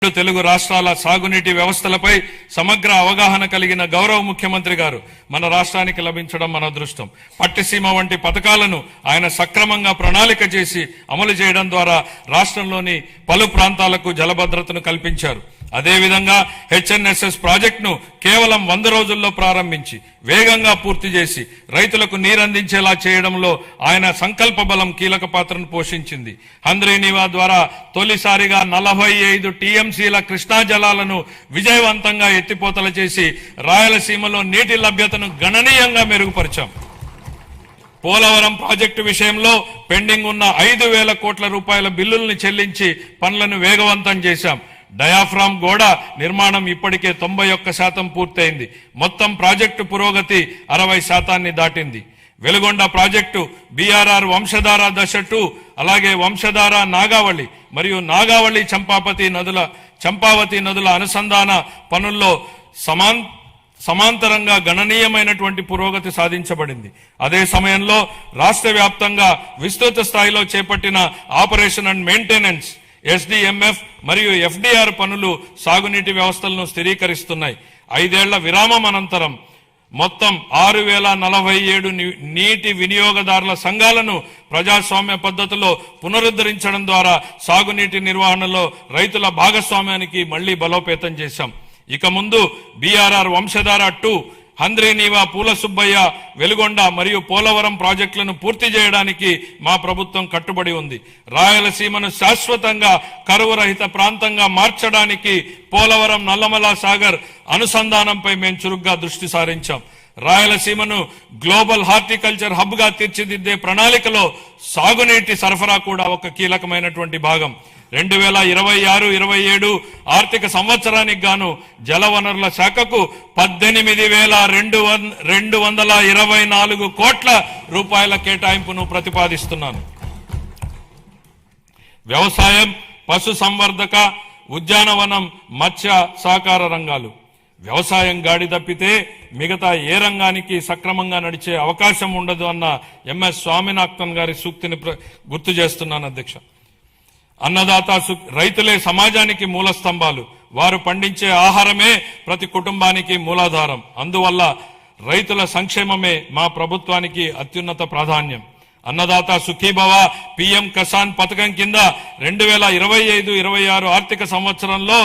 తెలుగు రాష్ట్రాల సాగునీటి వ్యవస్థలపై సమగ్ర అవగాహన కలిగిన గౌరవ ముఖ్యమంత్రి గారు మన రాష్ట్రానికి లభించడం మన అదృష్టం. పట్టిసీమ వంటి పథకాలను ఆయన సక్రమంగా ప్రణాళిక చేసి అమలు చేయడం ద్వారా రాష్ట్రంలోని పలు ప్రాంతాలకు జలభద్రతను కల్పించారు. అదేవిధంగా హెచ్ఎన్ఎస్ఎస్ ప్రాజెక్టును కేవలం 100 రోజుల్లో ప్రారంభించి వేగంగా పూర్తి చేసి రైతులకు నీరందించేలా చేయడంలో ఆయన సంకల్ప బలం కీలక పాత్రను పోషించింది. హంద్రీనీవా ద్వారా తొలిసారిగా 45 టీఎంసీల కృష్ణా జలాలను విజయవంతంగా ఎత్తిపోతల చేసి రాయలసీమలో నీటి లభ్యతను గణనీయంగా మెరుగుపరిచాం. పోలవరం ప్రాజెక్టు విషయంలో పెండింగ్ ఉన్న 5,000 కోట్ల రూపాయల బిల్లుల్ని చెల్లించి పనులను వేగవంతం చేశాం. డయాఫ్రామ్ గోడ నిర్మాణం ఇప్పటికే 91% పూర్తయింది. మొత్తం ప్రాజెక్టు పురోగతి 60% దాటింది. వెలుగొండ ప్రాజెక్టు బీఆర్ఆర్ వంశధార దశ 2 అలాగే వంశధార నాగావళి మరియు నాగావళి చంపావతి నదుల అనుసంధాన పనుల్లో సమాంతరంగా గణనీయమైనటువంటి పురోగతి సాధించబడింది. అదే సమయంలో రాష్ట్ర వ్యాప్తంగా విస్తృత స్థాయిలో చేపట్టిన ఆపరేషన్ అండ్ మెయింటెనెన్స్ ఎస్డిఎంఎఫ్ మరియు ఎఫ్డిఆర్ పనులు సాగునీటి వ్యవస్థలను స్థిరీకరిస్తున్నాయి. 5 ఏళ్ల విరామం అనంతరం మొత్తం 6,047 నీటి వినియోగదారుల సంఘాలను ప్రజాస్వామ్య పద్ధతిలో పునరుద్ధరించడం ద్వారా సాగునీటి నిర్వహణలో రైతుల భాగస్వామ్యానికి మళ్లీ బలోపేతం చేశాం. ఇక ముందు బీఆర్ఆర్ వంశధార 2, హంద్రీనీవా, పూల సుబ్బయ్య, వెలుగొండ మరియు పోలవరం ప్రాజెక్టులను పూర్తి చేయడానికి మా ప్రభుత్వం కట్టుబడి ఉంది. రాయలసీమను శాశ్వతంగా కరువు రహిత ప్రాంతంగా మార్చడానికి పోలవరం నల్లమల సాగర్ అనుసంధానంపై మేము చురుగ్గా దృష్టి సారించాం. రాయలసీమను గ్లోబల్ హార్టికల్చర్ హబ్ గా తీర్చిదిద్దే ప్రణాళికలో సాగునీటి సరఫరా కూడా ఒక కీలకమైనటువంటి భాగం. 2026-27 ఆర్థిక సంవత్సరానికి గాను జలవనరుల శాఖకు 18,224 కోట్ల రూపాయల కేటాయింపును ప్రతిపాదిస్తున్నాను. వ్యవసాయం, పశు సంవర్ధక, ఉద్యానవనం, మత్స్య సహకార రంగాలు. వ్యవసాయం గాడి తప్పితే మిగతా ఏ రంగానికి సక్రమంగా నడిచే అవకాశం ఉండదు అన్న ఎంఎస్ స్వామినాథన్ గారి సూక్తిని గుర్తు చేస్తున్నాను అధ్యక్ష. అన్నదాత రైతులే సమాజానికి మూల స్తంభాలు. వారు పండించే ఆహారమే ప్రతి కుటుంబానికి మూలాధారం. అందువల్ల రైతుల సంక్షేమమే మా ప్రభుత్వానికి అత్యున్నత ప్రాధాన్యం. అన్నదాత సుఖీభవ పిఎం కిసాన్ పథకం కింద 2025-26 ఆర్థిక సంవత్సరంలో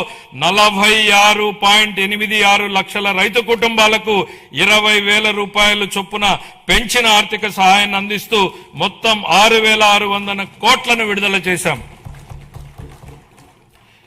46.86 లక్షల రైతు కుటుంబాలకు 20,000 రూపాయలు చొప్పున పెంచిన ఆర్థిక సహాయాన్ని అందిస్తూ మొత్తం 6,600 కోట్లను విడుదల చేశాం.